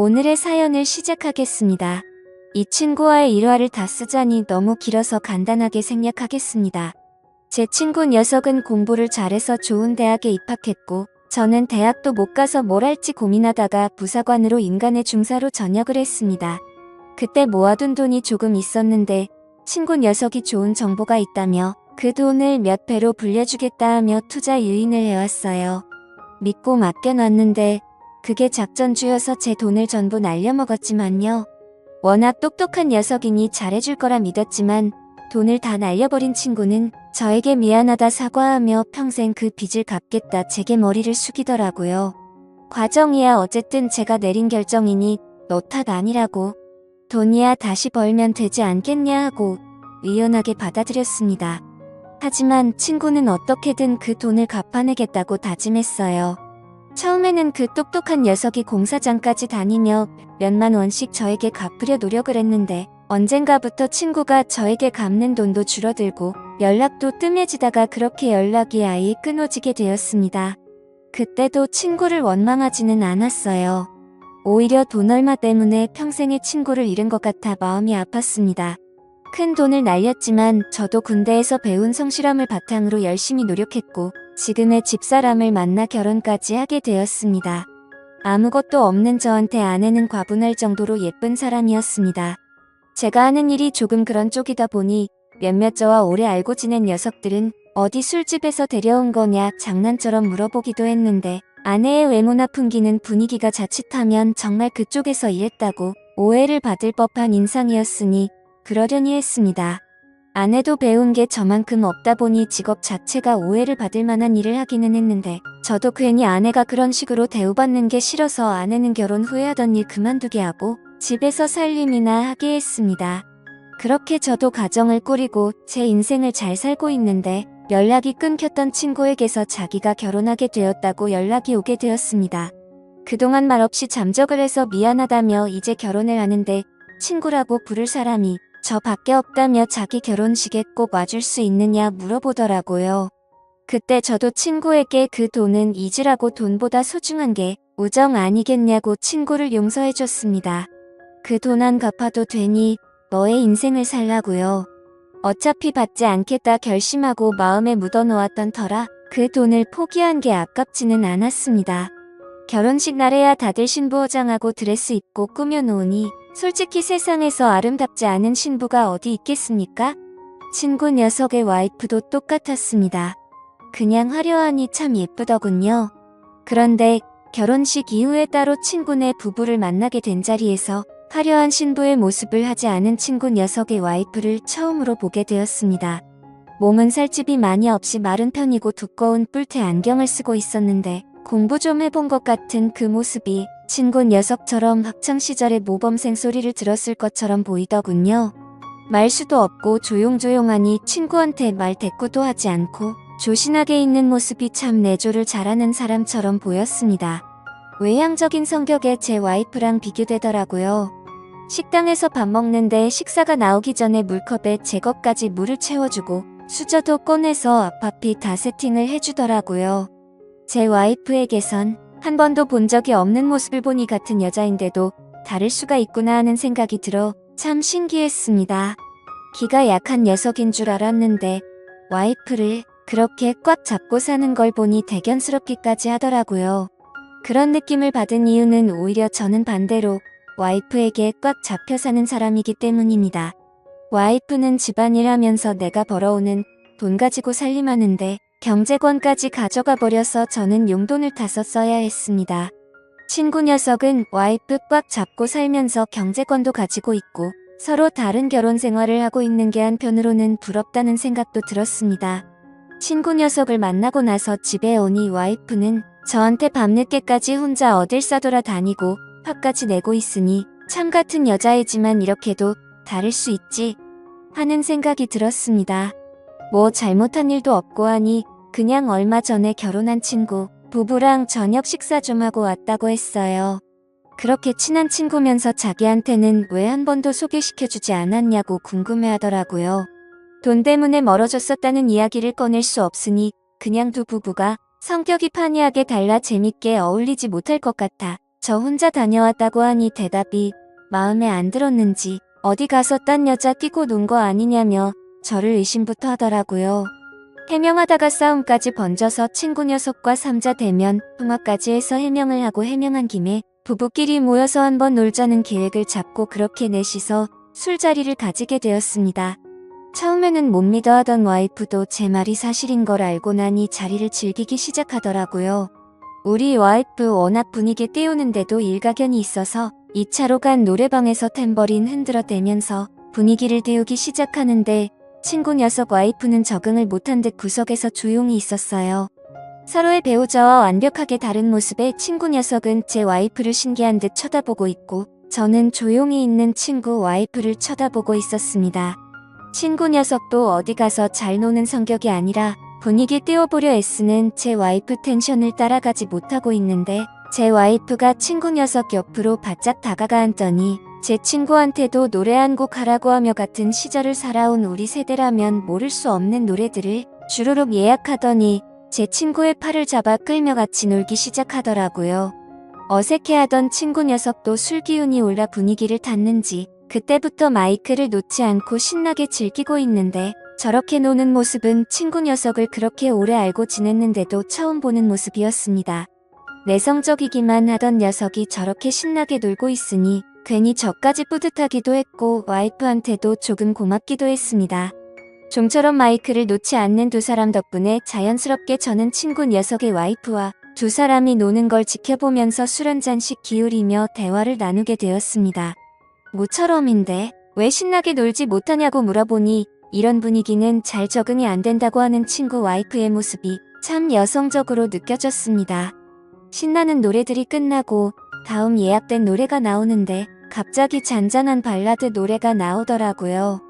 오늘의 사연을 시작하겠습니다. 이 친구와의 일화를 다 쓰자니 너무 길어서 간단하게 생략하겠습니다. 제 친구 녀석은 공부를 잘해서 좋은 대학에 입학했고 저는 대학도 못 가서 뭘 할지 고민하다가 부사관으로 인간의 중사로 전역을 했습니다. 그때 모아둔 돈이 조금 있었는데 친구 녀석이 좋은 정보가 있다며 그 돈을 몇 배로 불려주겠다 하며 투자 유인을 해왔어요. 믿고 맡겨놨는데 그게 작전주여서 제 돈을 전부 날려먹었지만요. 워낙 똑똑한 녀석이니 잘해줄 거라 믿었지만 돈을 다 날려버린 친구는 저에게 미안하다 사과하며 평생 그 빚을 갚겠다 제게 머리를 숙이더라고요. 과정이야 어쨌든 제가 내린 결정이니 너 탓 아니라고. 돈이야 다시 벌면 되지 않겠냐 하고 의연하게 받아들였습니다. 하지만 친구는 어떻게든 그 돈을 갚아내겠다고 다짐했어요. 처음에는 그 똑똑한 녀석이 공사장까지 다니며 몇만 원씩 저에게 갚으려 노력을 했는데 언젠가부터 친구가 저에게 갚는 돈도 줄어들고 연락도 뜸해지다가 그렇게 연락이 아예 끊어지게 되었습니다. 그때도 친구를 원망하지는 않았어요. 오히려 돈 얼마 때문에 평생의 친구를 잃은 것 같아 마음이 아팠습니다. 큰 돈을 날렸지만 저도 군대에서 배운 성실함을 바탕으로 열심히 노력했고 지금의 집사람을 만나 결혼까지 하게 되었습니다. 아무것도 없는 저한테 아내는 과분할 정도로 예쁜 사람이었습니다. 제가 하는 일이 조금 그런 쪽이다 보니 몇몇 저와 오래 알고 지낸 녀석들은 어디 술집에서 데려온 거냐 장난처럼 물어보기도 했는데 아내의 외모나 풍기는 분위기가 자칫하면 정말 그쪽에서 일했다고 오해를 받을 법한 인상이었으니 그러려니 했습니다. 아내도 배운 게 저만큼 없다 보니 직업 자체가 오해를 받을 만한 일을 하기는 했는데 저도 괜히 아내가 그런 식으로 대우받는 게 싫어서 아내는 결혼 후에 하던 일 그만두게 하고 집에서 살림이나 하게 했습니다. 그렇게 저도 가정을 꾸리고 제 인생을 잘 살고 있는데 연락이 끊겼던 친구에게서 자기가 결혼하게 되었다고 연락이 오게 되었습니다. 그동안 말없이 잠적을 해서 미안하다며 이제 결혼을 하는데 친구라고 부를 사람이 저밖에 없다며 자기 결혼식에 꼭 와줄 수 있느냐 물어보더라고요. 그때 저도 친구에게 그 돈은 잊으라고 돈보다 소중한 게 우정 아니겠냐고 친구를 용서해줬습니다. 그 돈 안 갚아도 되니 너의 인생을 살라고요. 어차피 받지 않겠다 결심하고 마음에 묻어놓았던 터라 그 돈을 포기한 게 아깝지는 않았습니다. 결혼식 날에야 다들 신부 화장하고 드레스 입고 꾸며놓으니 솔직히 세상에서 아름답지 않은 신부가 어디 있겠습니까? 친구 녀석의 와이프도 똑같았습니다. 그냥 화려하니 참 예쁘더군요. 그런데 결혼식 이후에 따로 친구네 부부를 만나게 된 자리에서 화려한 신부의 모습을 하지 않은 친구 녀석의 와이프를 처음으로 보게 되었습니다. 몸은 살집이 많이 없이 마른 편이고 두꺼운 뿔테 안경을 쓰고 있었는데 공부 좀 해본 것 같은 그 모습이 친구 녀석처럼 학창시절의 모범생 소리를 들었을 것처럼 보이더군요. 말수도 없고 조용조용하니 친구한테 말 대꾸도 하지 않고 조신하게 있는 모습이 참 내조를 잘하는 사람처럼 보였습니다. 외향적인 성격의 제 와이프랑 비교되더라고요. 식당에서 밥 먹는데 식사가 나오기 전에 물컵에 제 것까지 물을 채워주고 수저도 꺼내서 앞앞이 다 세팅을 해주더라고요. 제 와이프에게선 한 번도 본 적이 없는 모습을 보니 같은 여자인데도 다를 수가 있구나 하는 생각이 들어 참 신기했습니다. 기가 약한 녀석인 줄 알았는데 와이프를 그렇게 꽉 잡고 사는 걸 보니 대견스럽기까지 하더라고요. 그런 느낌을 받은 이유는 오히려 저는 반대로 와이프에게 꽉 잡혀 사는 사람이기 때문입니다. 와이프는 집안일 하면서 내가 벌어오는 돈 가지고 살림하는데 경제권까지 가져가 버려서 저는 용돈을 타서 써야 했습니다. 친구 녀석은 와이프 꽉 잡고 살면서 경제권도 가지고 있고 서로 다른 결혼 생활을 하고 있는 게 한편으로는 부럽다는 생각도 들었습니다. 친구 녀석을 만나고 나서 집에 오니 와이프는 저한테 밤늦게까지 혼자 어딜 싸돌아 다니고 화까지 내고 있으니 참 같은 여자이지만 이렇게도 다를 수 있지 하는 생각이 들었습니다. 뭐 잘못한 일도 없고 하니 그냥 얼마 전에 결혼한 친구 부부랑 저녁 식사 좀 하고 왔다고 했어요. 그렇게 친한 친구면서 자기한테는 왜 한 번도 소개시켜주지 않았냐고 궁금해하더라고요. 돈 때문에 멀어졌었다는 이야기를 꺼낼 수 없으니 그냥 두 부부가 성격이 판이하게 달라 재밌게 어울리지 못할 것 같아 저 혼자 다녀왔다고 하니 대답이 마음에 안 들었는지 어디 가서 딴 여자 끼고 논 거 아니냐며 저를 의심부터 하더라고요. 해명하다가 싸움까지 번져서 친구 녀석과 삼자 대면 통화까지 해서 해명을 하고 해명한 김에 부부끼리 모여서 한번 놀자는 계획을 잡고 그렇게 넷이서 술자리를 가지게 되었습니다. 처음에는 못 믿어 하던 와이프도 제 말이 사실인 걸 알고 나니 자리를 즐기기 시작하더라고요. 우리 와이프 워낙 분위기 띄우는데도 일가견이 있어서 2차로 간 노래방에서 탬버린 흔들어 대면서 분위기를 띄우기 시작하는데 친구 녀석 와이프는 적응을 못한 듯 구석에서 조용히 있었어요. 서로의 배우자와 완벽하게 다른 모습의 친구 녀석은 제 와이프를 신기한 듯 쳐다보고 있고 저는 조용히 있는 친구 와이프를 쳐다보고 있었습니다. 친구 녀석도 어디 가서 잘 노는 성격이 아니라 분위기 띄워보려 애쓰는 제 와이프 텐션을 따라가지 못하고 있는데 제 와이프가 친구 녀석 옆으로 바짝 다가가 앉더니 제 친구한테도 노래 한 곡 하라고 하며 같은 시절을 살아온 우리 세대라면 모를 수 없는 노래들을 주르륵 예약하더니 제 친구의 팔을 잡아 끌며 같이 놀기 시작하더라고요. 어색해하던 친구 녀석도 술 기운이 올라 분위기를 탔는지 그때부터 마이크를 놓지 않고 신나게 즐기고 있는데 저렇게 노는 모습은 친구 녀석을 그렇게 오래 알고 지냈는데도 처음 보는 모습이었습니다. 내성적이기만 하던 녀석이 저렇게 신나게 놀고 있으니 괜히 저까지 뿌듯하기도 했고 와이프한테도 조금 고맙기도 했습니다. 좀처럼 마이크를 놓지 않는 두 사람 덕분에 자연스럽게 저는 친구 녀석의 와이프와 두 사람이 노는 걸 지켜보면서 술 한 잔씩 기울이며 대화를 나누게 되었습니다. 모처럼인데 왜 신나게 놀지 못하냐고 물어보니 이런 분위기는 잘 적응이 안 된다고 하는 친구 와이프의 모습이 참 여성적으로 느껴졌습니다. 신나는 노래들이 끝나고 다음 예약된 노래가 나오는데 갑자기 잔잔한 발라드 노래가 나오더라고요.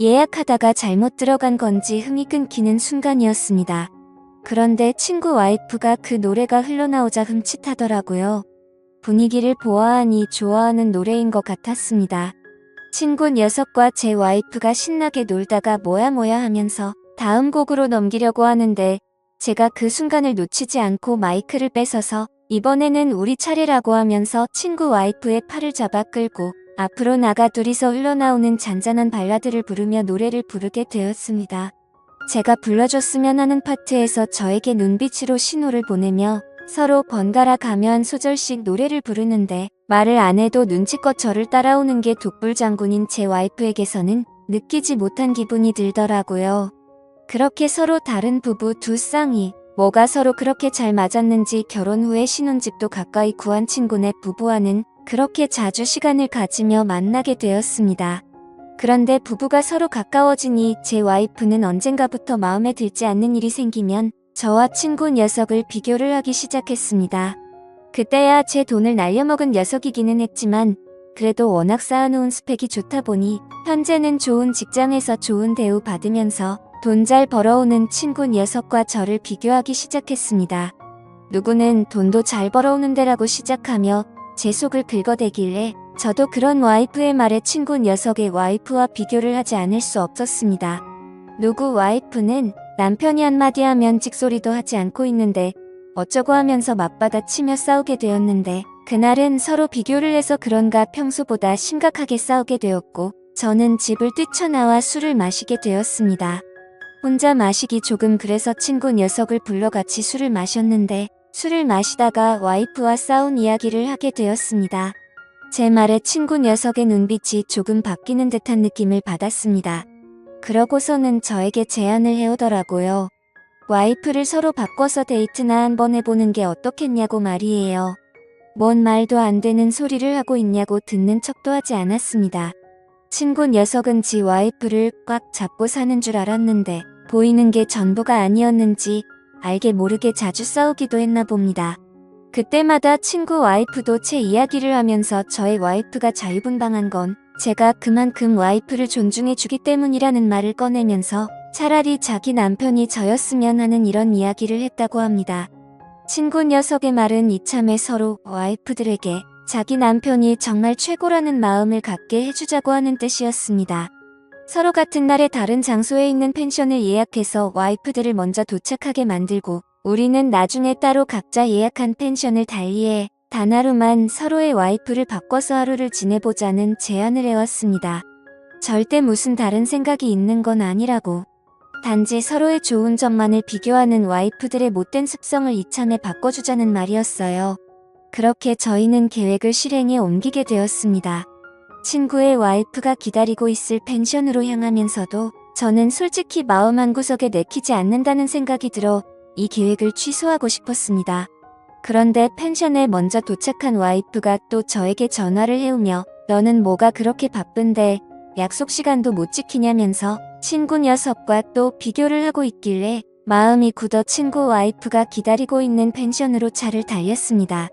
예약하다가 잘못 들어간 건지 흥이 끊기는 순간이었습니다. 그런데 친구 와이프가 그 노래가 흘러나오자 흠칫하더라고요. 분위기를 보아하니 좋아하는 노래인 것 같았습니다. 친구 녀석과 제 와이프가 신나게 놀다가 뭐야 하면서 다음 곡으로 넘기려고 하는데 제가 그 순간을 놓치지 않고 마이크를 뺏어서 이번에는 우리 차례라고 하면서 친구 와이프의 팔을 잡아 끌고 앞으로 나가 둘이서 흘러나오는 잔잔한 발라드를 부르며 노래를 부르게 되었습니다. 제가 불러줬으면 하는 파트에서 저에게 눈빛으로 신호를 보내며 서로 번갈아 가며 한 소절씩 노래를 부르는데 말을 안 해도 눈치껏 저를 따라오는 게 독불장군인 제 와이프에게서는 느끼지 못한 기분이 들더라고요. 그렇게 서로 다른 부부 두 쌍이 뭐가 서로 그렇게 잘 맞았는지 결혼 후에 신혼집도 가까이 구한 친구네 부부와는 그렇게 자주 시간을 가지며 만나게 되었습니다. 그런데 부부가 서로 가까워지니 제 와이프는 언젠가부터 마음에 들지 않는 일이 생기면 저와 친구 녀석을 비교를 하기 시작했습니다. 그때야 제 돈을 날려먹은 녀석이기는 했지만 그래도 워낙 쌓아놓은 스펙이 좋다 보니 현재는 좋은 직장에서 좋은 대우 받으면서 돈 잘 벌어오는 친구 녀석과 저를 비교하기 시작했습니다. 누구는 돈도 잘 벌어오는 데라고 시작하며 제 속을 긁어대길래 저도 그런 와이프의 말에 친구 녀석의 와이프와 비교를 하지 않을 수 없었습니다. 누구 와이프는 남편이 한마디 하면 찍소리도 하지 않고 있는데 어쩌고 하면서 맞받아 치며 싸우게 되었는데 그날은 서로 비교를 해서 그런가 평소보다 심각하게 싸우게 되었고 저는 집을 뛰쳐나와 술을 마시게 되었습니다. 혼자 마시기 조금 그래서 친구 녀석을 불러 같이 술을 마셨는데 술을 마시다가 와이프와 싸운 이야기를 하게 되었습니다. 제 말에 친구 녀석의 눈빛이 조금 바뀌는 듯한 느낌을 받았습니다. 그러고서는 저에게 제안을 해오더라고요. 와이프를 서로 바꿔서 데이트나 한번 해보는 게 어떻겠냐고 말이에요. 뭔 말도 안 되는 소리를 하고 있냐고 듣는 척도 하지 않았습니다. 친구 녀석은 지 와이프를 꽉 잡고 사는 줄 알았는데 보이는 게 전부가 아니었는지 알게 모르게 자주 싸우기도 했나 봅니다. 그때마다 친구 와이프도 제 이야기를 하면서 저의 와이프가 자유분방한 건 제가 그만큼 와이프를 존중해주기 때문이라는 말을 꺼내면서 차라리 자기 남편이 저였으면 하는 이런 이야기를 했다고 합니다. 친구 녀석의 말은 이참에 서로 와이프들에게 자기 남편이 정말 최고라는 마음을 갖게 해주자고 하는 뜻이었습니다. 서로 같은 날에 다른 장소에 있는 펜션을 예약해서 와이프들을 먼저 도착하게 만들고 우리는 나중에 따로 각자 예약한 펜션을 달리해 단 하루만 서로의 와이프를 바꿔서 하루를 지내보자는 제안을 해왔습니다. 절대 무슨 다른 생각이 있는 건 아니라고. 단지 서로의 좋은 점만을 비교하는 와이프들의 못된 습성을 이참에 바꿔주자는 말이었어요. 그렇게 저희는 계획을 실행에 옮기게 되었습니다. 친구의 와이프가 기다리고 있을 펜션으로 향하면서도 저는 솔직히 마음 한구석에 내키지 않는다는 생각이 들어 이 계획을 취소하고 싶었습니다. 그런데 펜션에 먼저 도착한 와이프가 또 저에게 전화를 해오며 너는 뭐가 그렇게 바쁜데 약속 시간도 못 지키냐면서 친구 녀석과 또 비교를 하고 있길래 마음이 굳어 친구 와이프가 기다리고 있는 펜션으로 차를 달렸습니다.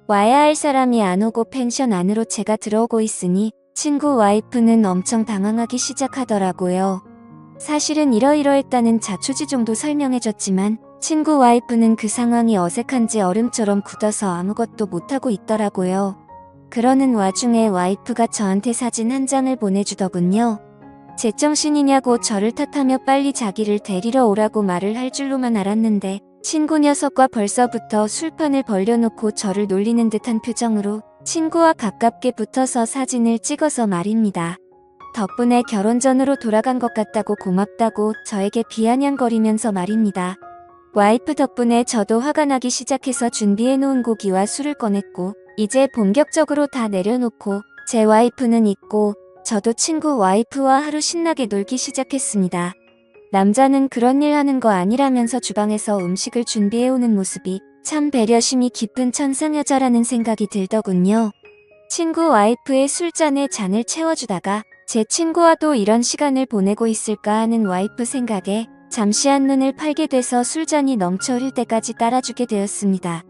와야 할 사람이 안 오고 펜션 안으로 제가 들어오고 있으니 친구 와이프는 엄청 당황하기 시작하더라고요. 사실은 이러이러했다는 자초지 정도 설명해줬지만 친구 와이프는 그 상황이 어색한지 얼음처럼 굳어서 아무것도 못하고 있더라고요. 그러는 와중에 와이프가 저한테 사진 한 장을 보내주더군요. 제정신이냐고 저를 탓하며 빨리 자기를 데리러 오라고 말을 할 줄로만 알았는데 친구 녀석과 벌써부터 술판을 벌려놓고 저를 놀리는 듯한 표정으로 친구와 가깝게 붙어서 사진을 찍어서 말입니다. 덕분에 결혼 전으로 돌아간 것 같다고 고맙다고 저에게 비아냥거리면서 말입니다. 와이프 덕분에 저도 화가 나기 시작해서 준비해놓은 고기와 술을 꺼냈고 이제 본격적으로 다 내려놓고 제 와이프는 있고 저도 친구 와이프와 하루 신나게 놀기 시작했습니다. 남자는 그런 일 하는 거 아니라면서 주방에서 음식을 준비해오는 모습이 참 배려심이 깊은 천상여자라는 생각이 들더군요. 친구 와이프의 술잔에 잔을 채워주다가 제 친구와도 이런 시간을 보내고 있을까 하는 와이프 생각에 잠시 한눈을 팔게 돼서 술잔이 넘쳐 흐를 때까지 따라주게 되었습니다.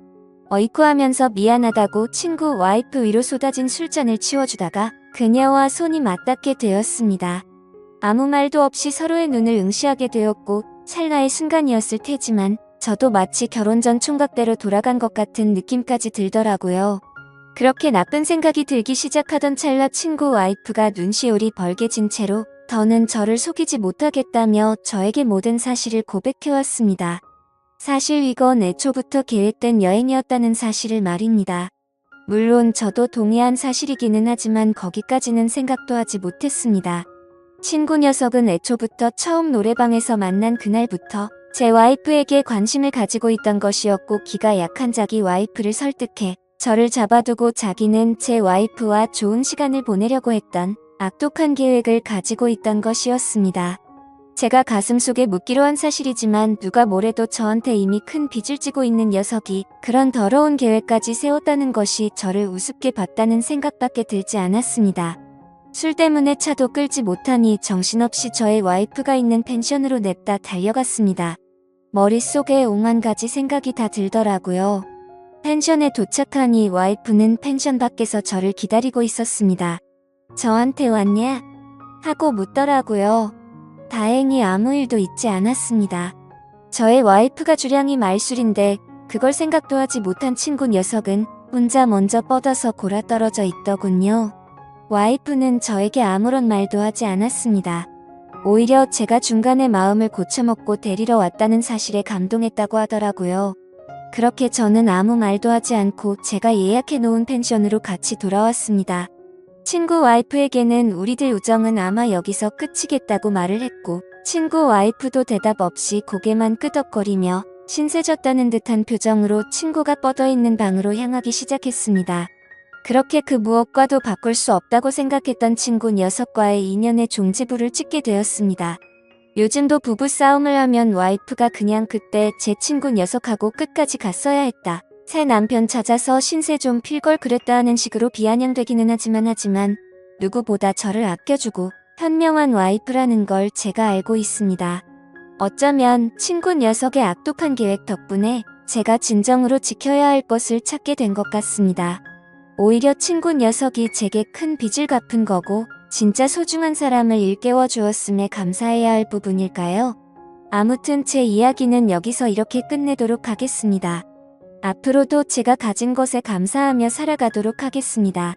어이쿠 하면서 미안하다고 친구 와이프 위로 쏟아진 술잔을 치워주다가 그녀와 손이 맞닿게 되었습니다. 아무 말도 없이 서로의 눈을 응시하게 되었고 찰나의 순간이었을 테지만 저도 마치 결혼 전 총각대로 돌아간 것 같은 느낌까지 들더라고요. 그렇게 나쁜 생각이 들기 시작하던 찰나 친구 와이프가 눈시울이 벌게진 채로 더는 저를 속이지 못하겠다며 저에게 모든 사실을 고백해왔습니다. 사실 이건 애초부터 계획된 여행이었다는 사실을 말입니다. 물론 저도 동의한 사실이기는 하지만 거기까지는 생각도 하지 못했습니다. 친구 녀석은 애초부터 처음 노래방에서 만난 그날부터 제 와이프에게 관심을 가지고 있던 것이었고 기가 약한 자기 와이프를 설득해 저를 잡아두고 자기는 제 와이프와 좋은 시간을 보내려고 했던 악독한 계획을 가지고 있던 것이었습니다. 제가 가슴속에 묻기로 한 사실이지만 누가 뭐래도 저한테 이미 큰 빚을 지고 있는 녀석이 그런 더러운 계획까지 세웠다는 것이 저를 우습게 봤다는 생각밖에 들지 않았습니다. 술 때문에 차도 끌지 못하니 정신없이 저의 와이프가 있는 펜션으로 냅다 달려갔습니다. 머릿속에 오만 가지 생각이 다 들더라고요. 펜션에 도착하니 와이프는 펜션 밖에서 저를 기다리고 있었습니다. 저한테 왔냐? 하고 묻더라고요. 다행히 아무 일도 있지 않았습니다. 저의 와이프가 주량이 말술인데 그걸 생각도 하지 못한 친구 녀석은 혼자 먼저 뻗어서 골아떨어져 있더군요. 와이프는 저에게 아무런 말도 하지 않았습니다. 오히려 제가 중간에 마음을 고쳐먹고 데리러 왔다는 사실에 감동했다고 하더라고요. 그렇게 저는 아무 말도 하지 않고 제가 예약해놓은 펜션으로 같이 돌아왔습니다. 친구 와이프에게는 우리들 우정은 아마 여기서 끝이겠다고 말을 했고 친구 와이프도 대답 없이 고개만 끄덕거리며 신세졌다는 듯한 표정으로 친구가 뻗어있는 방으로 향하기 시작했습니다. 그렇게 그 무엇과도 바꿀 수 없다고 생각했던 친구 녀석과의 인연의 종지부를 찍게 되었습니다. 요즘도 부부싸움을 하면 와이프가 그냥 그때 제 친구 녀석하고 끝까지 갔어야 했다. 새 남편 찾아서 신세 좀 필 걸 그랬다 하는 식으로 비아냥되기는 하지만 누구보다 저를 아껴주고 현명한 와이프라는 걸 제가 알고 있습니다. 어쩌면 친구 녀석의 악독한 계획 덕분에 제가 진정으로 지켜야 할 것을 찾게 된 것 같습니다. 오히려 친구 녀석이 제게 큰 빚을 갚은 거고 진짜 소중한 사람을 일깨워 주었음에 감사해야 할 부분일까요? 아무튼 제 이야기는 여기서 이렇게 끝내도록 하겠습니다. 앞으로도 제가 가진 것에 감사하며 살아가도록 하겠습니다.